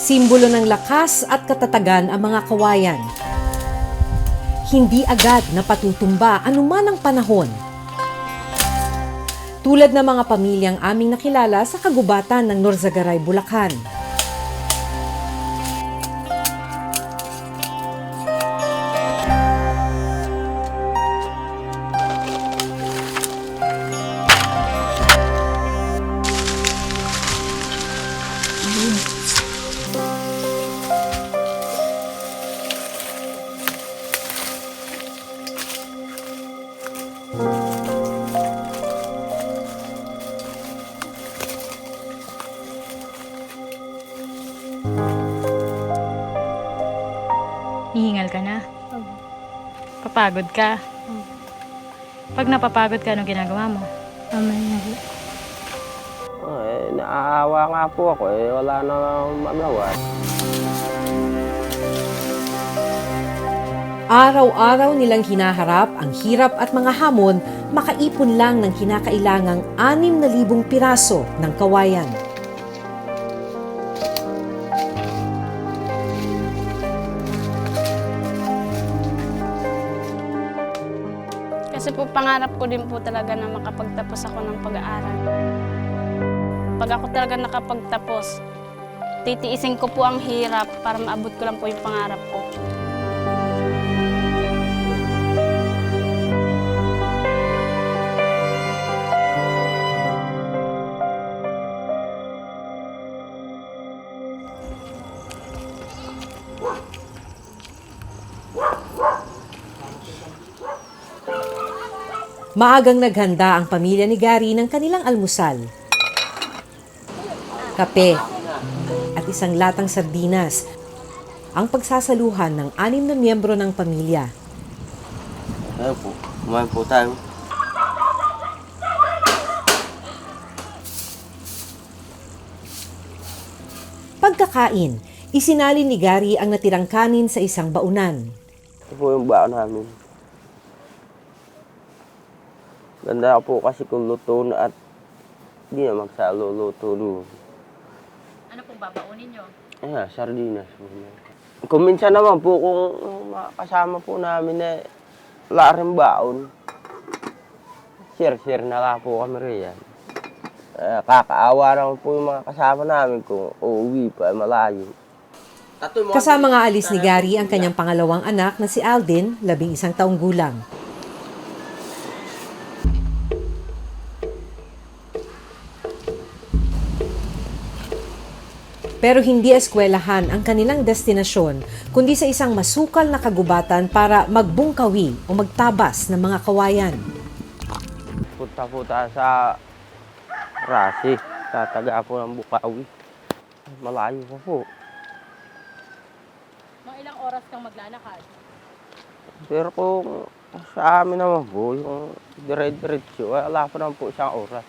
Simbolo ng lakas at katatagan ang mga kawayan. Hindi agad napatutumba anuman ang panahon. Tulad ng mga pamilyang aming nakilala sa kagubatan ng Norzagaray, Bulacan. Hihingal ka na? Papagod ka? Pag napapagod ka, anong ginagawa mo? Naaawa nga po ako wala na magawa. Araw-araw nilang hinaharap ang hirap at mga hamon, makaipon lang ng kinakailangang 6,000 piraso ng kawayan. Kasi po pangarap ko din po talaga na makapagtapos ako ng pag-aaral. Pag ako talaga nakapagtapos, titiisin ko po ang hirap para maabot ko lang po yung pangarap ko. Maagang naghanda ang pamilya ni Gary ng kanilang almusal. Kape at isang latang sardinas ang pagsasaluhan ng 6 na miyembro ng pamilya. Ayun po, kumain po tayo. Pagkakain, isinali ni Gary ang natirang kanin sa isang baunan. Ito po yung baon namin. Ganda po kasi kung luto na at hindi na magsalo-luto doon. Ano pong babaunin nyo? Ayan, sardinas po. Kung minsan naman po, kung kasama po namin na wala rin baon, share-share na lang po kami riyan. Kakaawa naman po yung mga kasama namin kung uuwi pa, malayo. Kasama nga alis ni Gary ang kanyang pangalawang anak na si Alden, 11 taong gulang. Pero hindi eskwelahan ang kanilang destinasyon, kundi sa isang masukal na kagubatan para magbungkawi o magtabas ng mga kawayan. Punta po tayo sa Rasi, tataga po ng Bukawi. Malayo pa po. Mga ilang oras kang maglalakad? Pero kung sa amin naman po, yung dire-diretso, wala pa naman po isang oras.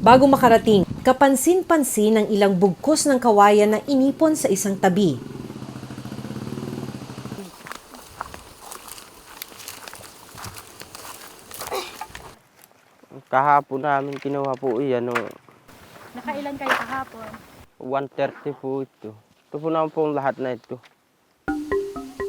Bago makarating, kapansin-pansin ang ilang bugkos ng kawayan na inipon sa isang tabi. Kahapon namin kinuha po iyan, Nakailan kayo kahapon? 130 po ito. Ito po naman po lahat na ito.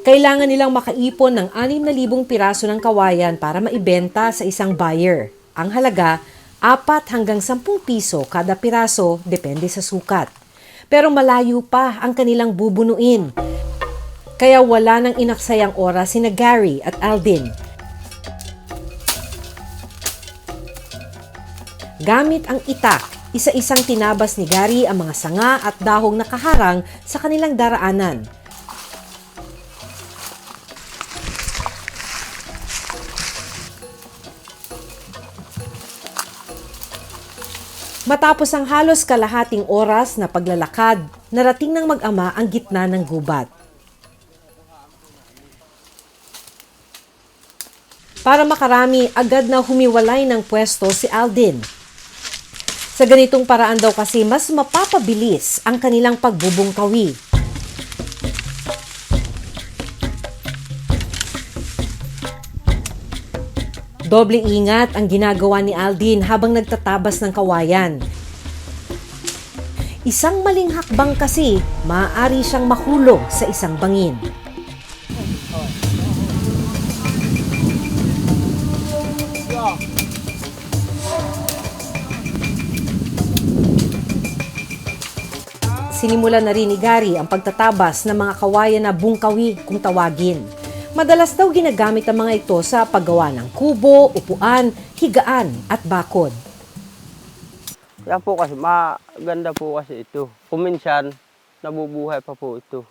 Kailangan nilang makaipon ng 6,000 piraso ng kawayan para maibenta sa isang buyer. Ang halaga, 4 hanggang 10 piso kada piraso, depende sa sukat. Pero malayo pa ang kanilang bubunuin. Kaya wala nang inaksayang oras sina Gary at Alden. Gamit ang itak, isa-isang tinabas ni Gary ang mga sanga at dahong nakaharang sa kanilang daraanan. Matapos ang halos kalahating oras na paglalakad, narating ng mag-ama ang gitna ng gubat. Para makarami, agad na humiwalay ng pwesto si Alden. Sa ganitong paraan daw kasi mas mapapabilis ang kanilang pagbubungkawi. Doble ingat ang ginagawa ni Aldin habang nagtatabas ng kawayan. Isang maling hakbang kasi, maaari siyang mahulog sa isang bangin. Sinimulan na rin ni Gary ang pagtatabas ng mga kawayan na bungkawi kung tawagin. Madalas daw ginagamit ang mga ito sa paggawa ng kubo, upuan, higaan at bakod. Yan po kasi, maganda po kasi ito. Kung minsan, nabubuhay pa po ito.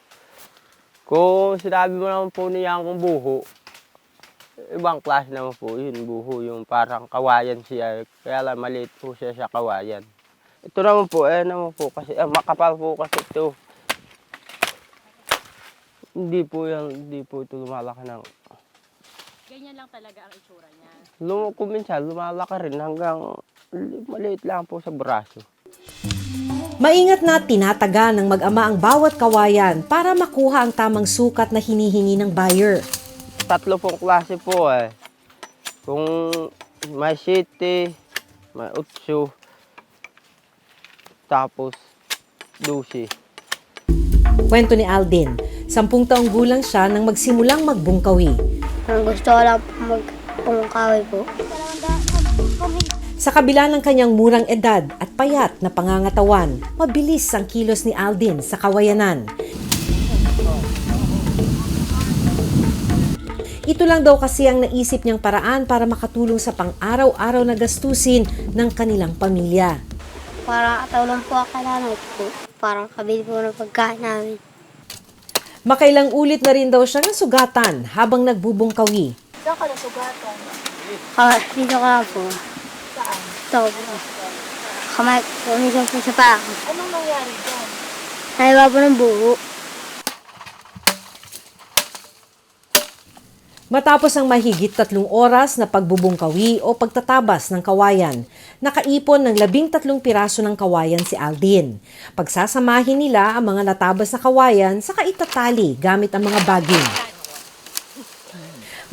Kung sinabi mo naman po niya kung buho, ibang klase naman po yun, buho. Yung parang kawayan siya, kaya lang maliit po siya sa kawayan. Ito naman po, kasi, makapal po kasi ito. Hindi po ito lumalaki ng... Ganyan lang talaga ang itsura niya. Kung minsan, lumalaki rin hanggang maliit lang po sa braso. Maingat na tinataga ng mag-ama ang bawat kawayan para makuha ang tamang sukat na hinihingi ng buyer. 3 pong klase po eh. Kung may 7, may 8, tapos 12. Kwento ni Aldin, 10 taong gulang siya nang magsimulang magbungkawi. Ang gusto ko lang po magpumungkawi po. Sa kabila ng kanyang murang edad at payat na pangangatawan, mabilis ang kilos ni Aldin sa kawayanan. Ito lang daw kasi ang naisip niyang paraan para makatulong sa pang-araw-araw na gastusin ng kanilang pamilya. Parang katulong po ako nanay po. Parang kabili po ng pagkain namin. Makailang ulit na rin daw siya nasugatan habang nagbubungkawi. Saan ka nasugatan? Dito ka po. Saan? Ito po. Kamay, kumisang po sa paa ko. Anong nangyari dyan? Naiba po ng buho. Matapos ang mahigit 3 oras na pagbubungkawi o pagtatabas ng kawayan, nakaipon ng 13 piraso ng kawayan si Aldin. Pagsasamahin nila ang mga natabas na kawayan sa kaitatali gamit ang mga baging.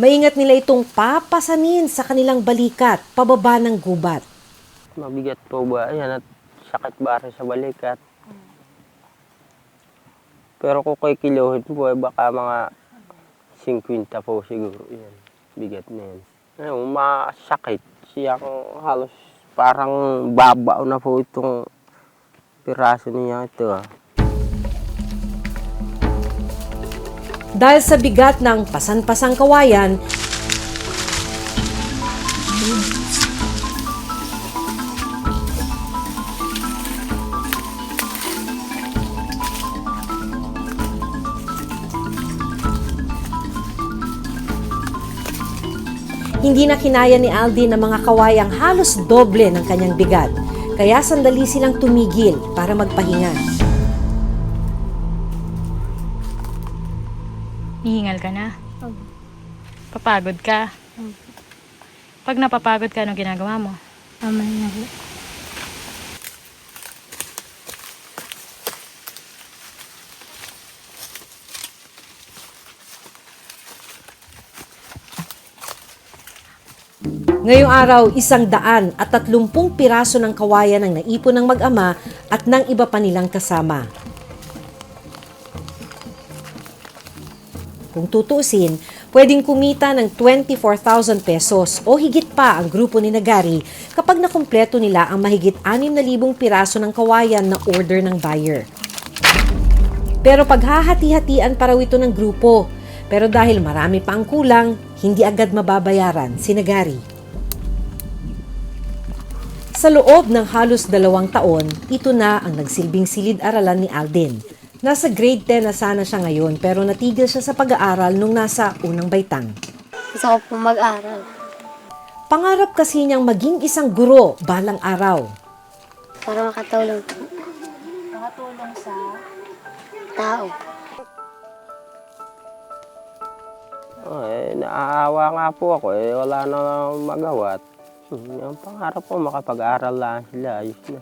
Maingat nila itong papasanin sa kanilang balikat pababa ng gubat. Mabigat po ba? Ayan, at sakit ba rin sa balikat. Pero kung kay kilohin po, baka mga 50 po siguro. Yan, bigat na yan. Ayun, masakit. Siya halos parang babao na po itong piraso niya ito. Dahil sa bigat ng pasan-pasang kawayan, hindi na kinaya ni Aldin ang mga kawayang halos doble ng kanyang bigat, kaya sandali silang tumigil para magpahinga. Hihingal ka na? Papagod ka? Pag napapagod ka, anong ginagawa mo? Mamay na po. Ngayong araw, 130 piraso ng kawayan ang naipon ng mag-ama at ng iba pa nilang kasama. Kung tutuusin, pwedeng kumita ng 24,000 pesos o higit pa ang grupo ni Gary kapag nakumpleto nila ang mahigit 6,000 piraso ng kawayan na order ng buyer. Pero paghahati-hatian pa raw ito ng grupo. Pero dahil marami pa ang kulang, hindi agad mababayaran si Gary. Sa loob ng halos 2 taon, ito na ang nagsilbing silid-aralan ni Aldin. Nasa grade 10 na sana siya ngayon pero natigil siya sa pag-aaral nung nasa unang baitang. Gusto ko po mag-aral. Pangarap kasi niyang maging isang guro balang araw. Para makatulong po. Nakatulong sa... Tao. Naaawa nga po ako wala na magawa. Yung pangarap ko, makapag-aral lang sila, ayos na.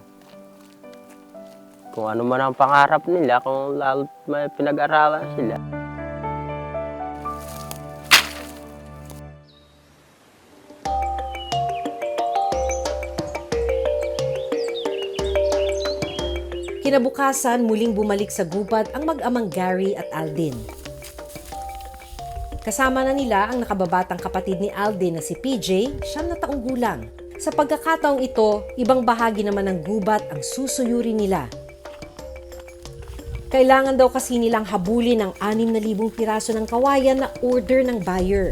Kung ano man ang pangarap nila, kung lalo may pinag-aralan sila. Kinabukasan, muling bumalik sa gubat ang mag-amang Gary at Aldin. Kasama na nila ang nakababatang kapatid ni Aldin na si PJ, 9 na taong gulang. Sa pagkakataong ito, ibang bahagi naman ng gubat ang susuyuri nila. Kailangan daw kasi nilang habulin ang 6,000 piraso ng kawayan na order ng buyer.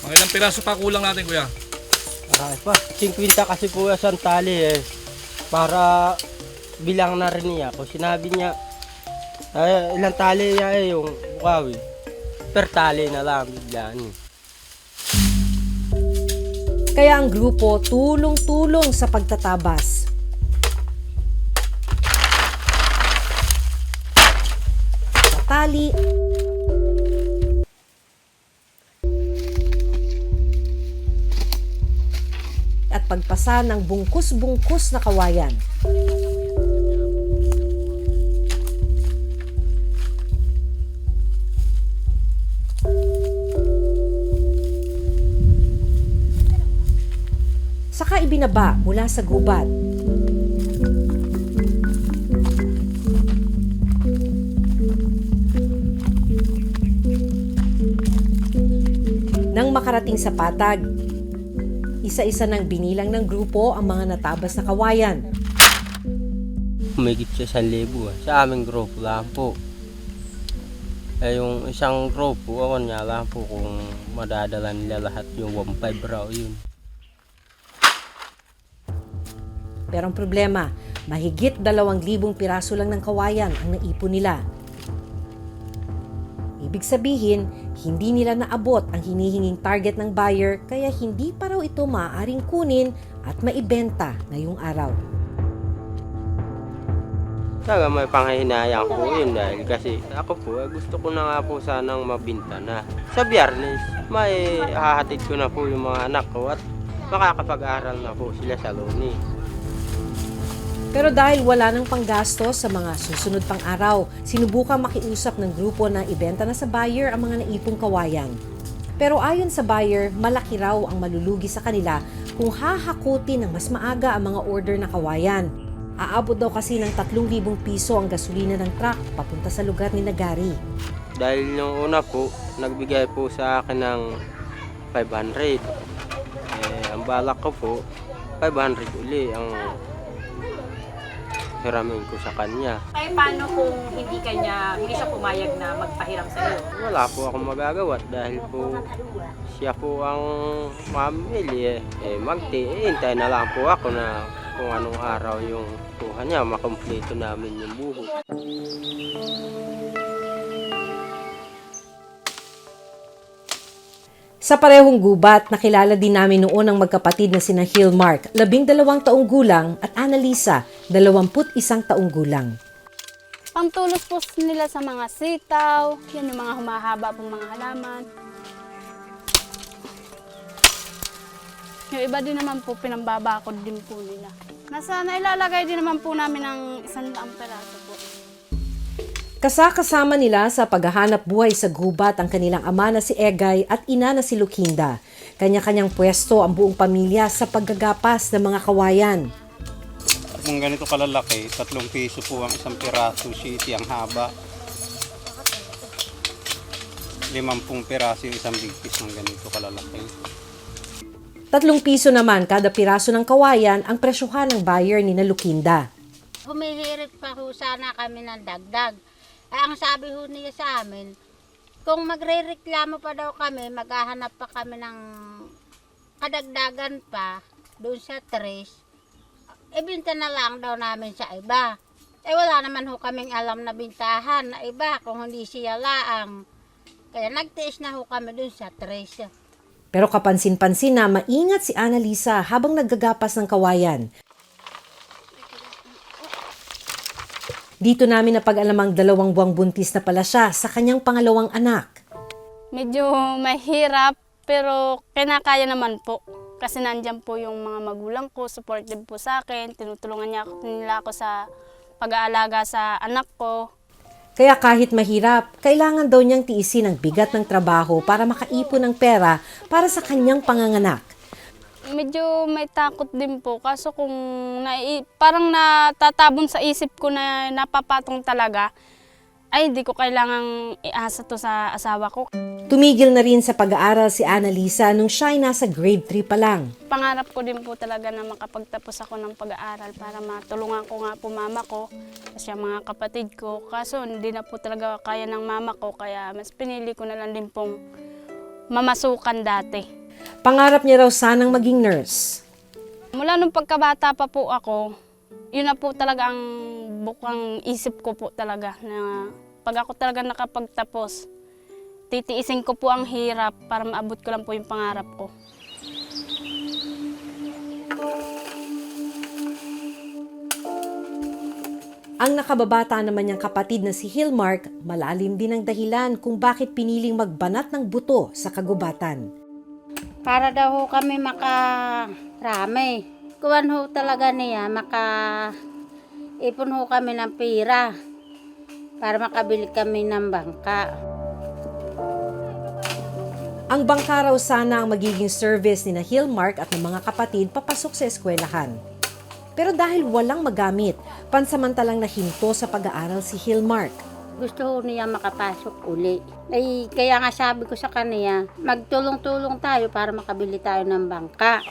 Mga ilang piraso pa kulang natin, kuya? Marami pa. 50 kasi po yung tali eh. Para bilang na rin niya. Kung sinabi niya, ilang tali niya eh yung bukawi. Per tali na lang bigyan. Kaya ang grupo tulong-tulong sa pagtatabas. Tali at pagpasa ng bungkus-bungkus na kawayan. Saka ibinaba mula sa gubat. Nang makarating sa patag, isa-isa nang binilang ng grupo ang mga natabas na kawayan. Humigit sa 1,000 sa aming grupo lang po. Eh yung isang grupo, awan niya lang po kung madadala nila lahat yung 1,500 raw yun. Pero ang problema, mahigit 2,000 piraso lang ng kawayan ang naipon nila. Ibig sabihin, hindi nila naabot ang hinihinging target ng buyer kaya hindi pa raw ito maaaring kunin at maibenta ngayong araw. Talaga may panghihinayang po yun dahil kasi ako po gusto ko na nga po sanang mabinta na. Sa Biyernes, may hahatid ko na po yung mga anak ko at makakapag-aral na po sila sa Loni. Pero dahil wala nang panggasto sa mga susunod pang araw, sinubukang makiusap ng grupo na ibenta na sa buyer ang mga naipong kawayan. Pero ayon sa buyer, malaki raw ang malulugi sa kanila kung hahakutin ng mas maaga ang mga order na kawayan. Aabot daw kasi ng 3,000 piso ang gasolina ng truck papunta sa lugar ni Gary. Dahil yung una po, nagbigay po sa akin ng 500. Ang balak ko po, 500 uli ang hiramin ko sa kanya. Ay, paano kung hindi siya pumayag na magpahiram sa iyo? Wala po akong magagawa dahil po siya po ang mamili hintay na lang po ako na kung anong araw yung kuha niya, makompleto namin yung buho. Sa parehong gubat, nakilala din namin noon ang magkapatid na sina Hillmark, 12 taong gulang, at Annalisa, 21 taong gulang. Pangtulos po nila sa mga sitaw, yan yung mga humahaba pong mga halaman. Yung iba din naman po, pinambabakod din po nila. Nailalagay din naman po namin ng 100 peraso po. Kasama nila sa paghahanap buhay sa gubat ang kanilang ama na si Egay at ina na si Lucinda. Kanya-kanyang pwesto ang buong pamilya sa paggagapas ng mga kawayan. Kung ganito kalalaki, 3 piso po ang isang piraso, city ang haba. 50 piraso yung isang bigpis ng ganito kalalaki. 3 piso naman kada piraso ng kawayan ang presyuhan ng buyer ni na Lucinda. Humihirit pa ho sana kami ng dagdag. Ay, ang sabi ho niya sa amin, kung magre-reklamo pa daw kami, maghahanap pa kami ng kadagdagan pa doon sa 3, ibinta na lang daw namin sa iba. Wala naman ho kaming alam na bintahan na iba kung hindi siya laang. Kaya nagtiis na ho kami doon sa 3. Pero kapansin-pansin na maingat si Annalisa habang naggagapas ng kawayan. Dito namin napag-alamang 2 buwang buntis na pala siya sa kanyang pangalawang anak. Medyo mahirap pero kinakaya naman po. Kasi nandyan po yung mga magulang ko, supportive po sa akin, tinutulungan nila ako sa pag-aalaga sa anak ko. Kaya kahit mahirap, kailangan daw niyang tiisin ang bigat ng trabaho para makaipon ng pera para sa kanyang panganganak. Medyo may takot din po. Kaso kung parang natatabon sa isip ko na napapatong talaga, ay hindi ko kailangang iasa to sa asawa ko. Tumigil na rin sa pag-aaral si Annalisa nung siya ay nasa grade 3 pa lang. Pangarap ko din po talaga na makapagtapos ako ng pag-aaral para matulungan ko nga po mama ko at siya mga kapatid ko. Kaso hindi na po talaga kaya ng mama ko, kaya mas pinili ko na lang din pong mamasukan dati. Pangarap niya raw sanang maging nurse. Mula nung pagkabata pa po ako, yun na po talaga ang bukang isip ko po talaga na pag ako talaga nakapagtapos, titiisin ko po ang hirap para maabot ko lang po yung pangarap ko. Ang nakababata naman niyang kapatid na si Hillmark, malalim din ang dahilan kung bakit piniling magbanat ng buto sa kagubatan. Para daw ho kami makarami. Kuwan ho talaga niya, ipon ho kami ng pira para makabili kami ng bangka. Ang bangka raw sana ang magiging service ni na Hillmark at ng mga kapatid papasok sa eskwelahan. Pero dahil walang magamit, pansamantalang nahinto sa pag-aaral si Hillmark. Gusto ho niya makapasok uli. Ay, kaya nga sabi ko sa kanya, magtulong-tulong tayo para makabili tayo ng bangka.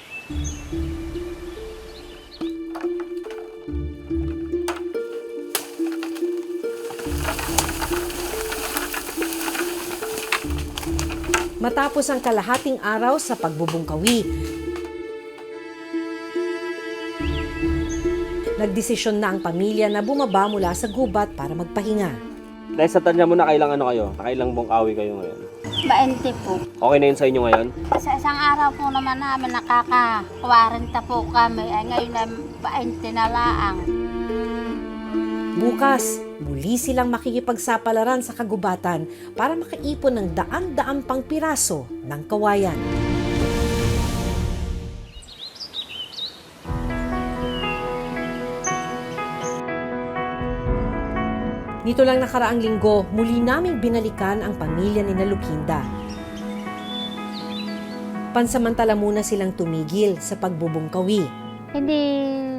Matapos ang kalahating araw sa pagbubungkawi, nagdesisyon na ang pamilya na bumaba mula sa gubat para magpahinga. Dahil sa tanya mo na nakailang bungkawi kayo ngayon. 20 po. Okay na yun sa inyo ngayon? Sa isang araw po naman namin nakaka-40 po kami. Ay ngayon na 20 na laang. Bukas, muli silang makikipagsapalaran sa kagubatan para makaipon ng daan-daan pang piraso ng kawayan. Nito lang nakaraang linggo, muli naming binalikan ang pamilya ni Lucinda. Pansamantala muna silang tumigil sa pagbubungkawi. Hindi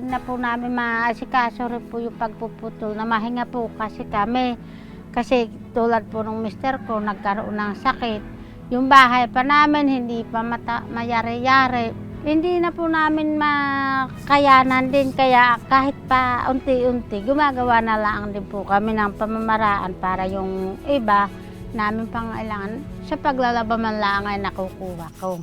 na po namin maasikaso rin po yung pagpuputol na mahinga po kasi kami. Kasi tulad po ng mister ko, nagkaroon ng sakit. Yung bahay pa namin, hindi pa mayari-yari. Hindi na po namin makayanan din, kaya kahit pa unti-unti, gumagawa na lang din po kami ng pamamaraan para yung iba namin pangailangan sa paglalaba man lang ay nakukuha ko.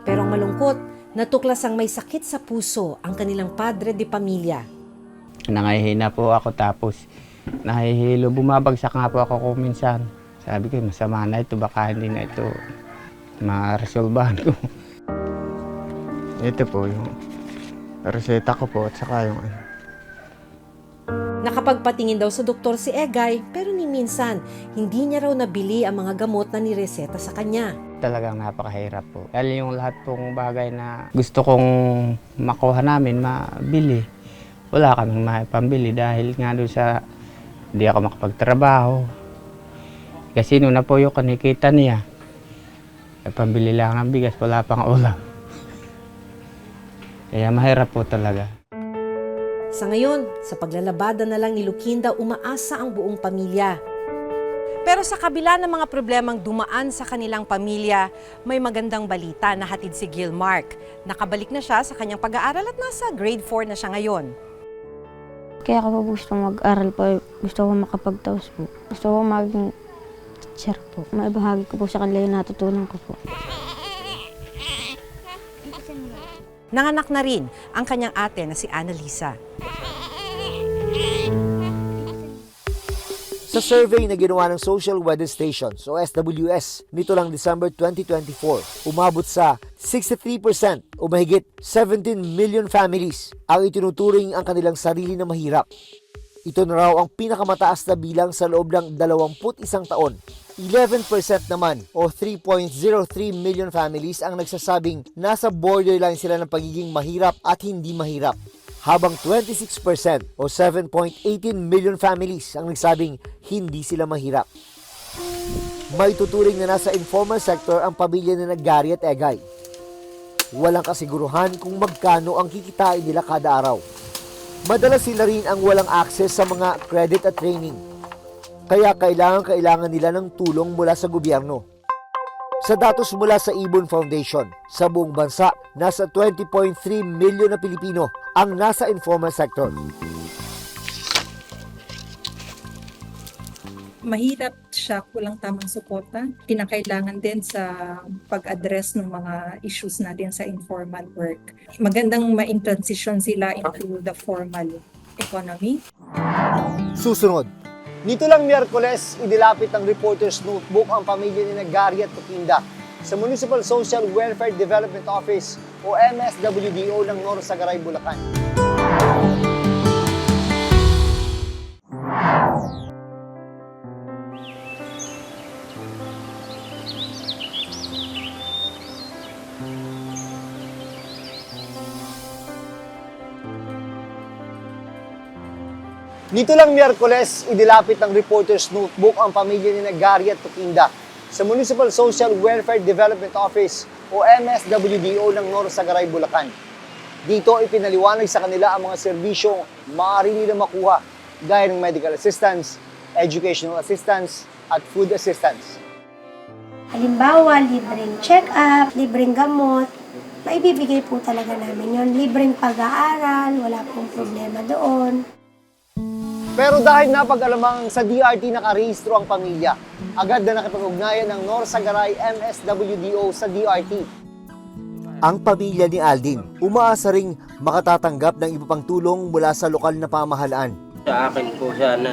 Pero ang malungkot, natuklas ang may sakit sa puso ang kanilang padre de pamilya. Nangahihina po ako tapos nahihilo. Bumabagsak nga po ako kung minsan. Sabi ko, masama na ito, baka hindi na ito ma-resolbahan ko. Ito po yung reseta ko po at saka yung Nakapagpatingin daw sa doktor si Egay pero ni minsan hindi niya raw nabili ang mga gamot na nireseta sa kanya. Talagang napakahirap po. Dahil yung lahat pong bagay na gusto kong makuha namin, mabili. Wala kaming maipambili dahil nga doon sa hindi ako makapagtrabaho. Kasi noon na po yung kinikita niya. Pambili lang ng bigas, wala pang ulam. Kaya mahirap po talaga. Sa ngayon, sa paglalabada na lang ni Lucinda, umaasa ang buong pamilya. Pero sa kabila ng mga problemang dumaan sa kanilang pamilya, may magandang balita na hatid si Gilmark. Nakabalik na siya sa kanyang pag-aaral at nasa grade 4 na siya ngayon. Kaya ako po gusto mag-aral po, gusto ko makapagtaos po. Gusto ko maging teacher po. Maibahagi ko po sa kanila yung natutunan ko po. Nanganak na rin ang kanyang ate na si Annalisa. Sa survey na ginawa ng Social Weather Stations o SWS nito lang December 2024, umabot sa 63% o mahigit 17 million families ang itinuturing ang kanilang sarili na mahirap. Ito na raw ang pinakamataas na bilang sa loob ng 21 taon. 11% naman o 3.03 million families ang nagsasabing nasa borderline sila ng pagiging mahirap at hindi mahirap. Habang 26% o 7.18 million families ang nagsabing hindi sila mahirap. May tuturing na nasa informal sector ang pamilya ni Gary at Egay. Walang kasiguruhan kung magkano ang kikitain nila kada araw. Madalas sila rin ang walang access sa mga credit at training. Kaya kailangan nila ng tulong mula sa gobyerno. Sa datos mula sa Ibon Foundation, sa buong bansa, nasa 20.3 milyon na Pilipino ang nasa informal sector. Mahirap siya, kulang tamang suporta. Kinakailangan din sa pag-address ng mga issues natin sa informal work. Magandang ma-transition sila into the formal economy. Susunod, nito lang Miyerkules, idilapit ng Reporter's Notebook ang pamilya ni Gary at Tukinda sa Municipal Social Welfare Development Office o MSWDO ng Norsagaray, Bulacan. Nito lang Miyerkules, idilapit ng Reporter's Notebook ang pamilya ni Gary at Tukinda sa Municipal Social Welfare Development Office o MSWDO ng Norsagaray, Bulacan. Dito ipinaliwanag sa kanila ang mga serbisyong maaari nila makuha gaya ng medical assistance, educational assistance at food assistance. Halimbawa, libreng check-up, libreng gamot, maibibigay po talaga namin yon. Libreng pag-aaral, wala pong problema doon. Pero dahil napag-alamang sa DRT nakarehistro ang pamilya, agad na nakipag-ugnayan ng Norsagaray MSWDO sa DRT. Ang pamilya ni Aldin, umaasa ring makatatanggap ng iba pang tulong mula sa lokal na pamahalaan. Sa akin po sana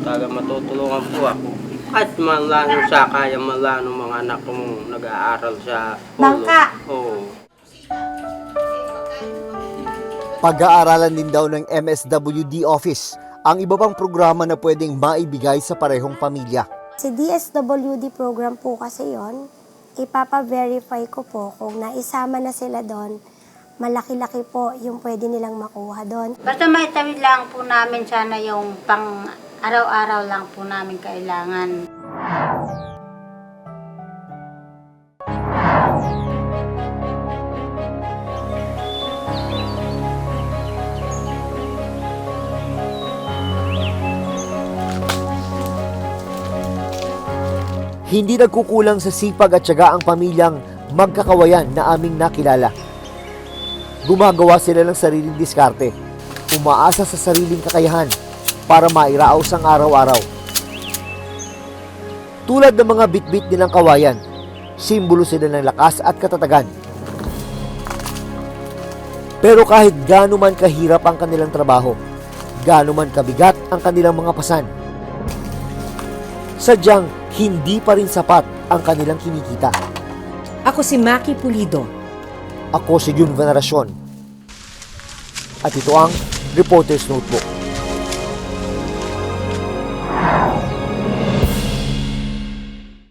taga matutulungan po ako. At malano sa kaya malano mga anak kong nag-aaral sa polo. Bangka. Oo. Pag-aaralan din daw ng MSWD office ang iba pang programa na pwedeng maibigay sa parehong pamilya. Si DSWD program po kasi yon, ipapa-verify ko po kung naisama na sila doon, malaki-laki po yung pwede nilang makuha doon. Basta maitawid lang po namin sana yung pang araw-araw lang po namin kailangan. Hindi nagkukulang sa sipag at tiyaga ang pamilyang magkakawayan na aming nakilala. Gumagawa sila ng sariling diskarte, umaasa sa sariling kakayahan para mairaos ang araw-araw. Tulad ng mga bitbit nilang kawayan, simbolo sila ng lakas at katatagan. Pero kahit gaano man kahirap ang kanilang trabaho, gaano man kabigat ang kanilang mga pasan, sadyang hindi pa rin sapat ang kanilang kinikita. Ako si Maki Pulido. Ako si Jun Veneracion. At ito ang Reporter's Notebook.